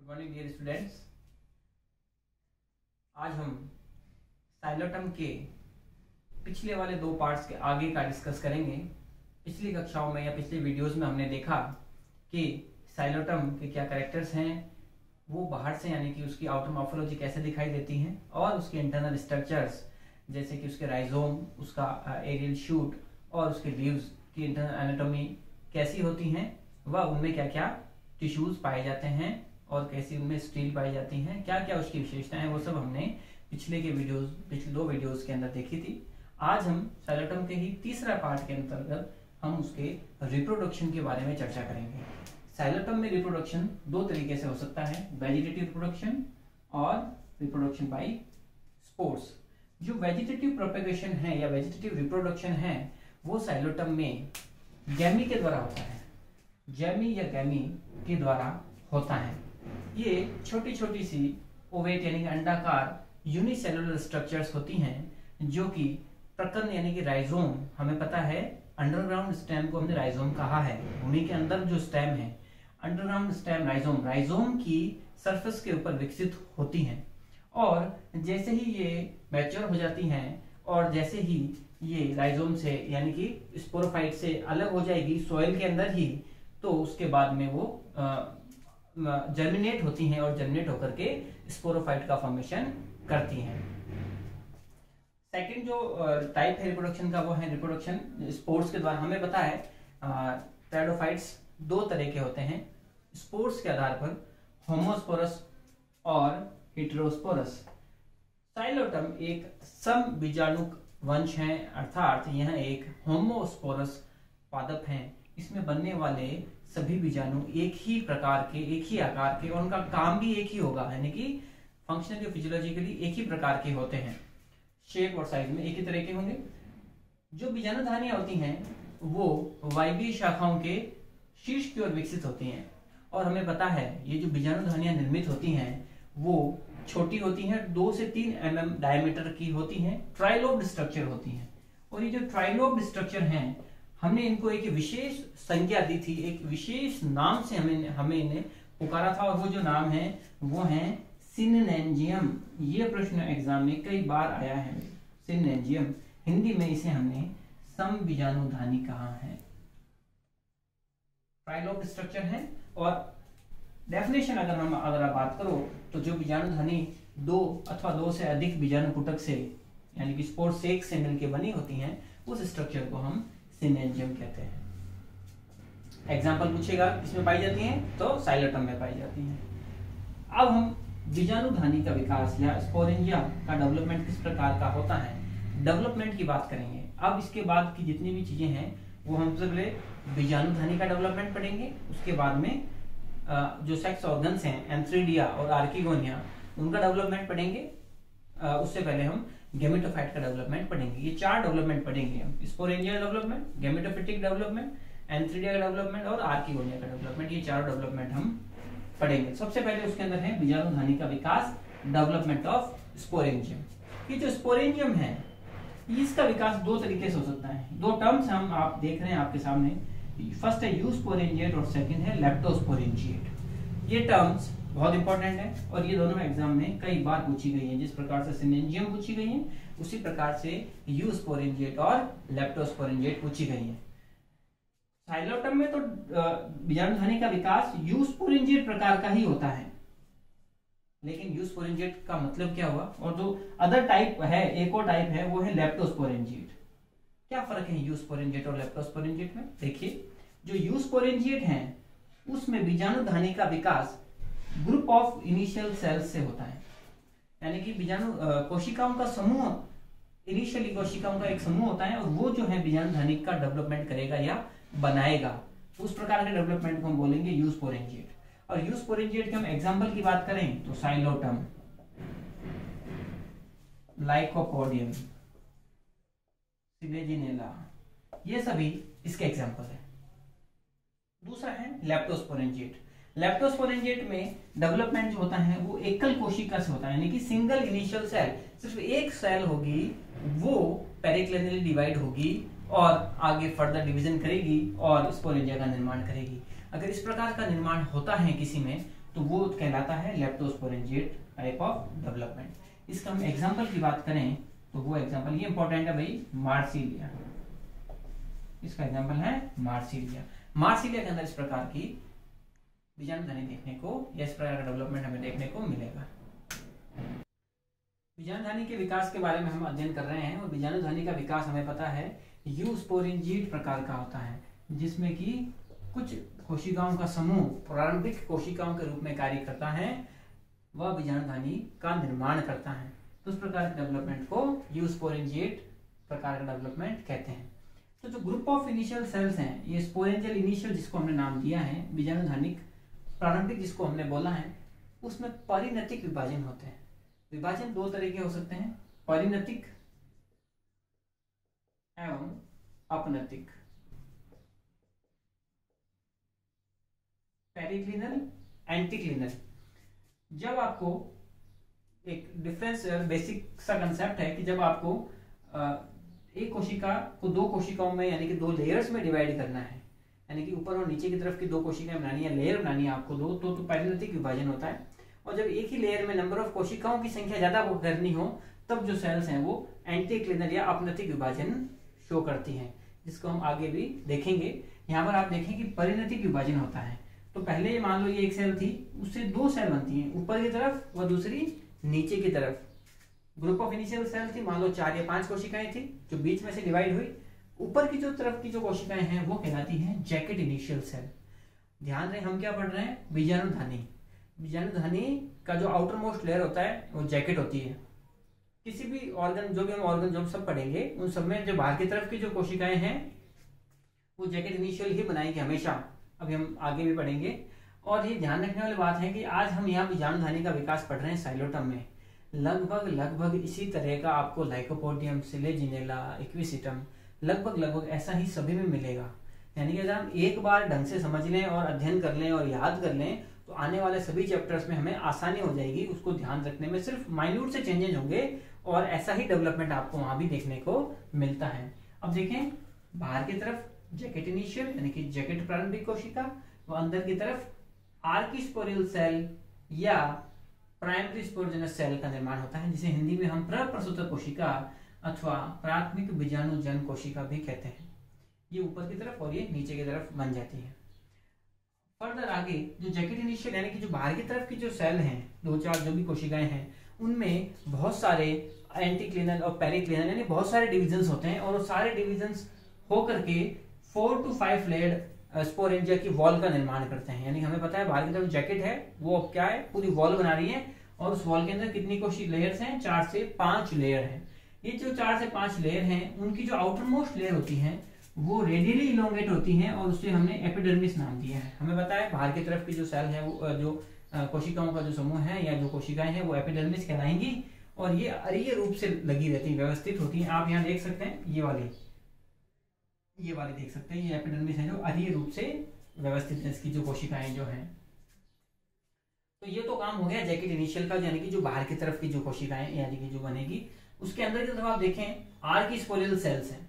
Good morning dear students. आज हम Psilotum के पिछले वाले दो पार्ट्स के आगे का डिस्कस करेंगे। पिछली कक्षाओं में या पिछले वीडियोस में हमने देखा कि साइलोटम के क्या कैरेक्टर्स हैं, वो बाहर से यानी कि उसकी आउटर मॉर्फोलॉजी कैसे दिखाई देती हैं और उसके इंटरनल स्ट्रक्चर्स जैसे कि उसके राइजोम, उसका एरियल शूट और उसके लीव्स की इंटरनल एनाटॉमी कैसी होती हैं, वह उनमें क्या क्या टिश्यूज पाए जाते हैं और कैसी उनमें स्टील पाई जाती हैं, क्या क्या उसकी विशेषताएं, वो सब हमने पिछले दो वीडियोस के अंदर देखी थी। आज हम साइलोटम के ही तीसरा पार्ट के अंतर्गत हम उसके रिप्रोडक्शन के बारे में चर्चा करेंगे। साइलोटम में रिप्रोडक्शन दो तरीके से हो सकता है, वेजिटेटिव रिप्रोडक्शन और रिप्रोडक्शन बाय स्पोर्स। जो वेजिटेटिव प्रोपेगेशन है या वेजिटेटिव रिप्रोडक्शन है वो साइलोटम में गैमी के द्वारा होता है, जैमी या गैमी के द्वारा होता है। ये छोटी छोटी सी ओवेट यानी कि अंडाकार यूनिसेलुलर स्ट्रक्चर्स होती हैं जो कि प्रकर्ण यानी कि राइजोम, हमें पता है अंडरग्राउंड स्टेम को हमने राइजोम कहा है, भूमि के अंदर जो स्टेम है अंडरग्राउंड स्टेम राइजोम की सरफेस के ऊपर विकसित होती हैं और जैसे ही ये मैच्योर हो जाती हैं और जैसे ही ये राइजोम से यानी कि स्पोरोफाइट से अलग हो जाएगी सॉइल के अंदर ही, तो उसके बाद में वो जर्मिनेट होती हैं और जर्मिनेट होकर के स्पोरोफाइट का फॉर्मेशन करती हैं। सेकंड जो टाइप है रिप्रोडक्शन का वो है रिप्रोडक्शन स्पोर्स के द्वारा। हमें पता है टेरिडोफाइट्स दो तरह के होते हैं स्पोर्स के आधार पर, होमोस्पोरस और हेटेरोस्पोरस। साइलोटम एक समबीजाणुक वंश है, अर्थात यह एक होमोस्पोरस पादप है। इसमें बनने वाले सभी बीजाणु एक ही प्रकार के, एक ही आकार के और उनका काम भी एक ही होगा, यानी कि फंक्शनली और फिजियोलॉजिकली एक ही प्रकार के होते हैं, शेप और साइज में एक ही तरह के होंगे। जो बीजाणुधानियां होती हैं वो वायवीय शाखाओं के शीर्ष की ओर विकसित होती हैं और हमें पता है ये जो बीजाणुधानियां निर्मित होती हैं वो छोटी होती हैं, 2 से 3 mm डायमीटर की होती हैं, ट्राइलोब्ड स्ट्रक्चर होती हैं। और ये जो ट्राइलोब्ड स्ट्रक्चर हैं हमने इनको एक विशेष संज्ञा दी थी, एक विशेष नाम से हमें इन्हें पुकारा था और वो जो नाम है वो है सिनेंजियम। ये प्रश्न एग्जाम में कई बार आया है, सिनेंजियम। हिंदी में इसे हमने समबीजाणुधानी कहा है। ट्राइलोब्ड स्ट्रक्चर है और डेफिनेशन अगर आप बात करो तो जो बीजाणुधानी 2 अथवा 2 से अधिक बीजाणुकुटक से यानी कि स्पोर सेक से मिलकर बनी होती हैं उस स्ट्रक्चर को हम सिनेंजियम कहते हैं। एग्जाम्पल पूछेगा इसमें पाई जाती हैं तो साइलोटम में पाई जाती हैं। अब हम बीजाणुधानी का विकास या स्पोरेंजिया का डेवलपमेंट किस प्रकार का होता है, डेवलपमेंट की बात करेंगे। अब इसके बाद की जितनी भी चीजें हैं वो हम सबसे पहले बीजाणुधानी का डेवलपमेंट पढ़ेंगे, उसके बाद में जो सेक्स ऑर्गन्स हैं एंथ्रीडिया और आर्किगोनिया उनका डेवलपमेंट पढ़ेंगे। उससे पहले हम गेमेटोफाइट का डेवलपमेंट पढ़ेंगे। ये 4 डेवलपमेंट पढ़ेंगे हम, sporangia development, gametophytic development, antheridia का डेवलपमेंट और आर्किगोनिया का डेवलपमेंट। ये 4 डेवलपमेंट हम पढ़ेंगे। सबसे पहले उसके अंदर है बीजाणुधानी का विकास, डेवलपमेंट ऑफ स्पोरेंजियम। ये जो स्पोरेंजियम है इसका विकास 2 तरीके से हो सकता है। 2 टर्म्स हम आप देख रहे हैं आपके सामने, फर्स्ट है यूस्पोरेंजिएट और सेकंड है लेप्टोस्पोरेंजिएट। ये टर्म्स बहुत इंपॉर्टेंट है और ये दोनों एग्जाम में कई बार पूछी गई है। जिस प्रकार से सिनेंजियम पूछी गई है उसी प्रकार से यूस्पोरेंजिएट और लेप्टोस्पोरेंजिएट पूछी गई है। साइलोटम में तो बीजाणुधानी का विकास यूस्पोरेंजिएट प्रकार का ही होता है, लेकिन यूस्पोरेंजिएट का मतलब क्या हुआ, और जो अदर टाइप है, एक और टाइप है वो है लेप्टोस्पोरेंजिएट। क्या फर्क है यूस्पोरेंजिएट और लेप्टोस्पोरेंजिएट में? देखिए, जो यूस्पोरेंजिएट है उसमें बीजाणुधानी का विकास ग्रुप ऑफ इनिशियल सेल्स से होता है, यानी कि बीजाणु कोशिकाओं का समूह, इनिशियली कोशिकाओं का एक समूह होता है और वो जो है बीजाणुधानी का डेवलपमेंट करेगा या बनाएगा, उस प्रकार के डेवलपमेंट को हम बोलेंगे यूस्पोरेंजिएट। और यूस्पोरेंजिएट के हम एग्जांपल की बात करें तो साइलोटम, लाइकोपोडियम, सिलेजिनेला, ये सभी इसके एग्जांपल है। दूसरा है लेप्टोस्पोरेंजिएट। लेप्टोस्पोरेंजिएट में डेवलपमेंट जो होता है वो एकल कोशिका से होता है, यानी कि सिंगल इनिशियल सेल, सिर्फ एक सेल होगी, वो पेरिक्लिनिकली डिवाइड होगी और आगे फर्दर डिवीजन करेगी और स्पोरेंजिया का निर्माण करेगी। अगर इस प्रकार का निर्माण होता है किसी में तो वो कहलाता है लेप्टोस्पोरेंजिएट टाइप ऑफ डेवलपमेंट। इसका हम एग्जाम्पल की बात करें तो वो एग्जाम्पल ये इंपॉर्टेंट है भाई, मार्सिलिया। इसका एग्जाम्पल है मार्सिलिया। मार्सिलिया के अंदर इस प्रकार की बीजाणुधनी देखने को या इस प्रकार का डेवलपमेंट हमें देखने को मिलेगा। बीजाणुधनी के विकास के बारे में हम अध्ययन कर रहे हैं और बीजाणुधनी का विकास हमें पता है यूस्पोरेंजिएट प्रकार का होता है, जिसमें कि कुछ कोशिकाओं का समूह प्रारंभिक कोशिकाओं के रूप में कार्य करता है, वह बीजाणुधनी का निर्माण करता है। तो उस प्रकार के डेवलपमेंट को यूस्पोरेंजिएट प्रकार का डेवलपमेंट कहते हैं। तो जो ग्रुप ऑफ इनिशियल सेल्स हैं, ये स्पोरेंजियल इनिशियल जिसको हमने नाम दिया है, बीजाणुधनिक प्रारंभिक जिसको हमने बोला है, उसमें परिणतिक विभाजन होते हैं। विभाजन दो तरह के हो सकते हैं, परिणतिक एवं अपनतिक। पेरिक्लिनल, एंटीक्लिनल। जब आपको एक डिफरेंस बेसिक सा कंसेप्ट है कि जब आपको एक कोशिका को दो कोशिकाओं में यानी कि दो लेयर्स में डिवाइड करना है, यानी कि ऊपर और नीचे की तरफ की दो कोशिकाएं बनानी है, लेयर बनानी है आपको दो, तो परिणतिक विभाजन होता है। और जब एक ही लेयर में नंबर ऑफ कोशिकाओं की संख्या ज्यादा करनी हो, तब जो सेल्स हैं वो एंटीक्लिनल या अपनतिक विभाजन शो करती हैं, जिसको हम आगे भी देखेंगे। यहाँ पर आप देखें कि परिणतिक विभाजन होता है। तो पहले मान लो ये एक सेल थी, उससे दो सेल बनती हैं, ऊपर की तरफ और दूसरी नीचे की तरफ। ग्रुप ऑफ इनिशियल सेल थी, मान लो 4 या 5 कोशिकाएं थी जो बीच में से डिवाइड हुई। ऊपर की जो तरफ की जो कोशिकाएं हैं वो कहलाती हैं जैकेट इनिशियल सेल। ध्यान रहे हम क्या पढ़ रहे हैं, बीजाणुधनी। बीजाणुधनी का जो आउटर मोस्ट लेयर होता है वो जैकेट होती है। किसी भी ऑर्गन, जो भी हम ऑर्गन जो सब पढ़ेंगे, उन सब में जो बाहर की तरफ की जो कोशिकाएं हैं वो जैकेट इनिशियल ही बनाएंगे हमेशा। अभी हम आगे भी पढ़ेंगे। और ये ध्यान रखने वाली बात है कि आज हम यहाँ बीजाणुधनी का विकास पढ़ रहे हैं साइलोटम में। लगभग इसी तरह का आपको लाइकोपोडियम, सिलेजिनेला, इक्विसिटम लगभग ऐसा ही सभी में मिलेगा। यानी कि अगर हम एक बार ढंग से समझ लें और अध्ययन कर लें और याद कर लें तो आने वाले सभी चैप्टर्स में हमें आसानी हो जाएगी उसको ध्यान रखने में। सिर्फ माइन्यूट से चेंजेस होंगे और ऐसा ही डेवलपमेंट आपको वहां भी देखने को मिलता है। अब देखें, बाहर की तरफ जैकेट इनिशियल यानी कि जैकेट प्रारंभिक कोशिका, वो अंदर की तरफ आर्किस्पोरियल सेल या प्राइमरी स्पोरजेनस सेल का निर्माण होता है, जिसे हिंदी में हम प्रसूतक कोशिका अथवा प्राथमिक बीजाणुजन कोशिका भी कहते हैं। ये ऊपर की तरफ और ये नीचे की तरफ बन जाती है। फर्दर आगे जो जैकेट इनिशियल यानी कि जो बाहर की तरफ की जो सेल हैं, 2-4 जो भी कोशिकाएं हैं, उनमें बहुत सारे एंटीक्लिनल और पेरिक्लिनल यानी बहुत सारे डिविजन्स होते हैं और वो सारे डिविजन्स होकर के 4 to 5 लेयर्ड स्पोरेंजिया की वॉल का निर्माण करते हैं। यानी हमें पता है बाहर की तरफ जैकेट है, वो अब क्या है, पूरी वॉल बना रही है और उस वॉल के अंदर कितनी लेयर्स हैं, 4 से 5 लेयर हैं। ये जो 4 से 5 लेयर हैं, उनकी जो आउटर मोस्ट लेयर होती है वो रेडियली इलोंगेट होती हैं और उसे हमने एपिडर्मिस नाम दिया है। हमें पता है बाहर की तरफ की जो सेल है, वो जो कोशिकाओं का जो समूह है या जो कोशिकाएं हैं वो एपिडर्मिस कहलाएंगी और ये अरीय रूप से लगी रहती है, व्यवस्थित होती हैं। आप यहाँ देख सकते हैं ये वाली देख सकते हैं, ये एपिडर्मिस है जो अरीय रूप से व्यवस्थित है, इसकी जो कोशिकाएं जो हैं। तो ये तो काम हो गया जैकेट इनिशियल का, यानी कि जो बाहर की तरफ की जो कोशिकाएं यानी कि जो बनेगी। उसके अंदर की तरफ आप देखें आर्किस्पोरियल सेल्स हैं।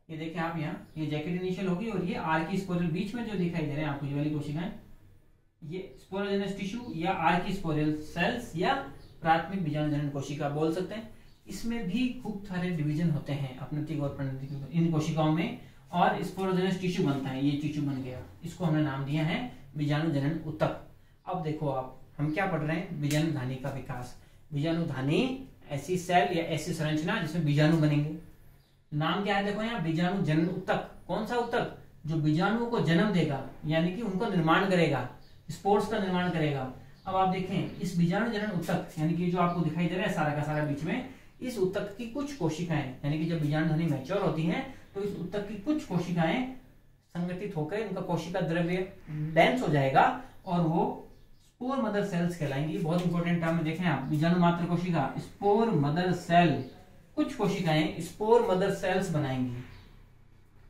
ये देखें आप यहाँ, ये जैकेट इनिशियल होगी और ये आर्किस्पोरियल बीच में जो दिखाई दे रहे हैं आपको ये वाली कोशिकाएं, ये स्पोरोजेनस टिश्यू या आर्किस्पोरियल सेल्स या प्राथमिक बीजाणुजनन कोशिका बोल सकते हैं। इसमें भी खूब सारे डिवीजन होते हैं अपनतिक और प्रणतिक इन कोशिकाओं में, और स्पोरोजेनस टिश्यू बनता है, ये टिश्यू बन गया, इसको हमने नाम दिया है बीजाणुजनन ऊतक। अब देखो आप, हम क्या पढ़ रहे हैं, बीजाणुधानी का विकास। बीजाणुधानी ऐसी सेल या ऐसी संरचना जिसमें बीजाणु बनेंगे। नाम क्या है, देखो यहाँ बीजाणुजनन ऊतक। कौन सा ऊतक, जो बीजाणुओं को जन्म देगा यानी कि उनको निर्माण करेगा, स्पोर्स का निर्माण करेगा। अब आप देखें इस बीजाणुजनन ऊतक यानी कि जो आपको दिखाई दे रहा है सारा का सारा बीच में, इस ऊतक की कुछ कोशिकाएं यानी कि जब बीजाणुधनी मैच्योर होती हैं तो इस ऊतक की कुछ कोशिकाएं संगठित होकर उनका कोशिका द्रव्य डेंस हो जाएगा और वो स्पोर मदर सेल्स कहलाएंगी। बहुत इंपॉर्टेंट टर्म देखें आप, बीजाणु मात्र कोशिका, स्पोर मदर सेल, कुछ कोशिकाएं स्पोर मदर सेल्स बनाएंगी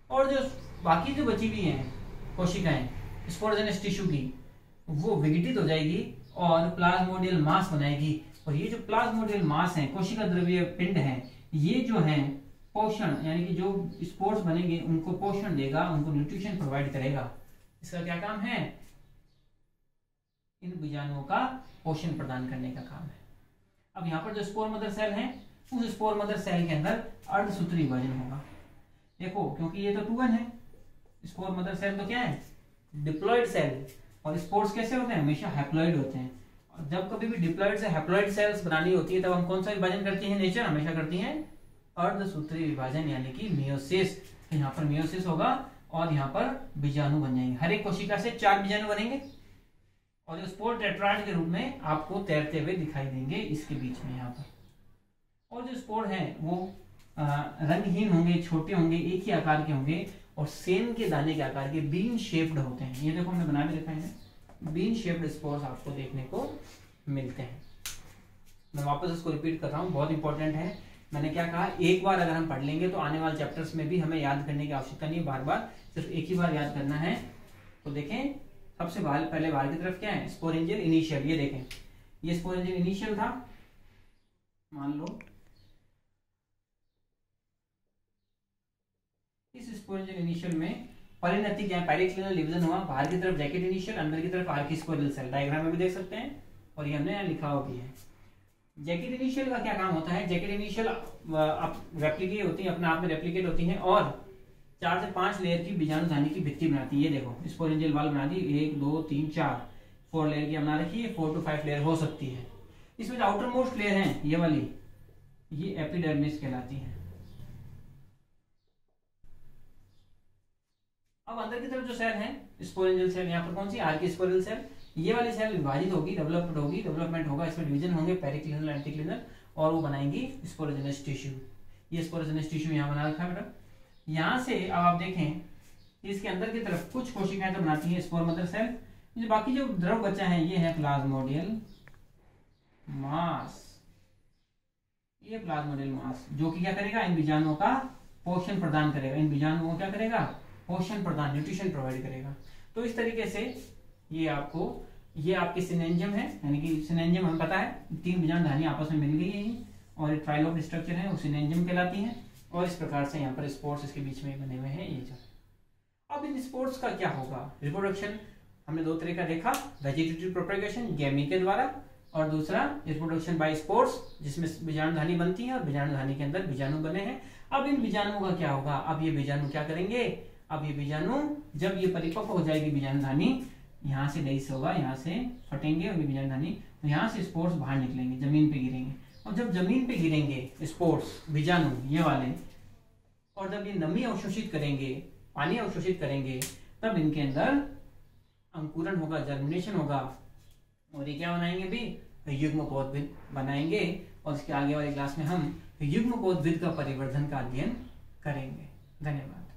और जो बाकी जो बची हुई हैं कोशिकाएं स्पोरोजेनस टिश्यू की, वो विघटित हो जाएगी और प्लाज्मोडियल मास बनाएगी। और ये जो प्लाज्मोडियल मास है, कोशिका द्रव्य पिंड है, ये जो है पोषण यानी कि जो स्पोर्स बनेंगे उनको पोषण देगा, उनको न्यूट्रिशन प्रोवाइड करेगा। इसका क्या काम है, इन बीजाणुओं का पोषण प्रदान करने का काम है। अब यहाँ पर जो स्पोर मदर सेल है, उस स्पोर मदर सेल के अंदर अर्धसूत्री विभाजन होगा। देखो क्योंकि ये तो 2n है, स्पोर मदर सेल तो क्या है, डिप्लॉइड सेल, और स्पोर्स कैसे होते हैं, हमेशा हैप्लॉइड होते हैं। और जब कभी भी डिप्लॉइड से हैप्लॉइड सेल्स बनानी होती है तब हम कौन सा विभाजन करती है, नेचर हमेशा करती है अर्धसूत्री विभाजन यानी कि मियोसिस। तो यहाँ पर मियोसिस होगा और यहाँ पर बीजाणु बन जाएंगे। हर एक कोशिका से 4 बीजाणु बनेंगे और जो स्पोर टेट्राड के रूप में आपको तैरते हुए दिखाई देंगे इसके बीच में यहाँ पर। और जो स्पोर हैं वो रंगहीन होंगे, छोटे होंगे, एक ही आकार के होंगे और सेम के दाने के आकार के, बीन शेप्ड होते हैं। ये देखो हमने बना के दिखाए हैं, बीन शेप्ड स्पोर्स आपको देखने को मिलते हैं। मैं वापस इसको रिपीट कर रहा हूँ, बहुत इंपॉर्टेंट है। मैंने क्या कहा, एक बार अगर हम पढ़ लेंगे तो आने वाले चैप्टर्स में भी हमें याद करने की आवश्यकता नहीं है, बार बार सिर्फ एक ही बार याद करना है। तो देखें सबसे पहले बाहर की तरफ क्या है, स्पोरेंजियल इनिशियल। ये देखें ये स्पोरेंजियल इनिशियल था, मान लो इस स्पोरेंजियल इनिशियल में परिणति क्या है, पेरिक्लिनल डिवीजन हुआ, बाहर की तरफ जैकेट इनिशियल, अंदर की तरफ आर्किस्पोरल सेल। डायग्राम में भी देख सकते हैं और ये हमने यहाँ लिखा हुआ भी है। जैकेट इनिशियल का क्या काम होता है, जैकेट इनिशियल रेप्लिकेट होती है, अपने आप में रेप्लिकेट होती है और 4 से 5 लेयर की बीजाणुधानी की भित्ति बनाती है। ये देखो स्पोरेंजियल वाल बना दी, 1 2 3 4 लेयर की बना रखी है, 4 to 5 लेयर हो सकती है। इसमें जो आउटर मोस्ट लेयर है ये वाली, ये एपिडर्मिस कहलाती है। अब अंदर की तरफ जो सेल है स्पोरेंजियल सेल, यहाँ पर कौन सी, आर्किस्पोरल सेल, ये वाली सेल विभाजित होगी, डेवलपमेंट होगा, इसमें डिवीजन होंगे पेरिक्लिनल, एंटीक्लिनल, और वो बनाएंगी स्पोरोजेनस टिश्यू। ये स्पोरोजेनस टिश्यू यहाँ बना रखा है बेटा। यहाँ से अब आप देखें इसके अंदर की तरफ कुछ कोशिकाएं तो बनाती है स्पोर मदर सेल, जो बाकी जो द्रव बचा है ये है प्लाज्मोडियल मास। ये प्लाज्मोडियल मास जो कि क्या करेगा, इन बीजाणुओं का पोषण प्रदान करेगा, इन बीजाणुओं को क्या करेगा, पोषण प्रदान, न्यूट्रिशन प्रोवाइड करेगा। तो इस तरीके से ये आपकी सिनेंजियम है, यानी कि सिनेंजियम हमें पता है 3 बीजाणुधानी आपस में मिल गई है और एक ट्राइलोब स्ट्रक्चर है वो सिनेंजियम कहलाती है। और इस प्रकार से यहाँ पर स्पोर्स इसके बीच में बने हुए हैं ये जो। अब इन स्पोर्स का क्या होगा, रिप्रोडक्शन हमने 2 तरह का देखा, वेजिटेटिव प्रोपेगेशन गैमी के द्वारा, और दूसरा रिप्रोडक्शन बाय स्पोर्स जिसमें बीजाणुधानी बनती है और बीजाणुधानी के अंदर बीजाणु बने हैं। अब इन बीजाणुओं का क्या होगा, अब ये बीजाणु क्या करेंगे, अब ये बीजाणु जब ये परिपक्व हो जाएगी बीजाणुधानी, यहाँ से डाइस होगा, यहाँ से फटेंगे और बीजाणुधानी, तो यहाँ से स्पोर्स बाहर निकलेंगे, जमीन पे गिरेंगे, और जब जमीन पे गिरेंगे स्पोर्स बीजाणु ये वाले, और जब ये नमी अवशोषित करेंगे, पानी अवशोषित करेंगे, तब इनके अंदर अंकुरण होगा, जर्मिनेशन होगा, और ये क्या बनाएंगे भी, युग्मकोद्भिद बनाएंगे। और इसके आगे वाले क्लास में हम युग्मकोद्भिद का परिवर्धन का अध्ययन करेंगे। धन्यवाद।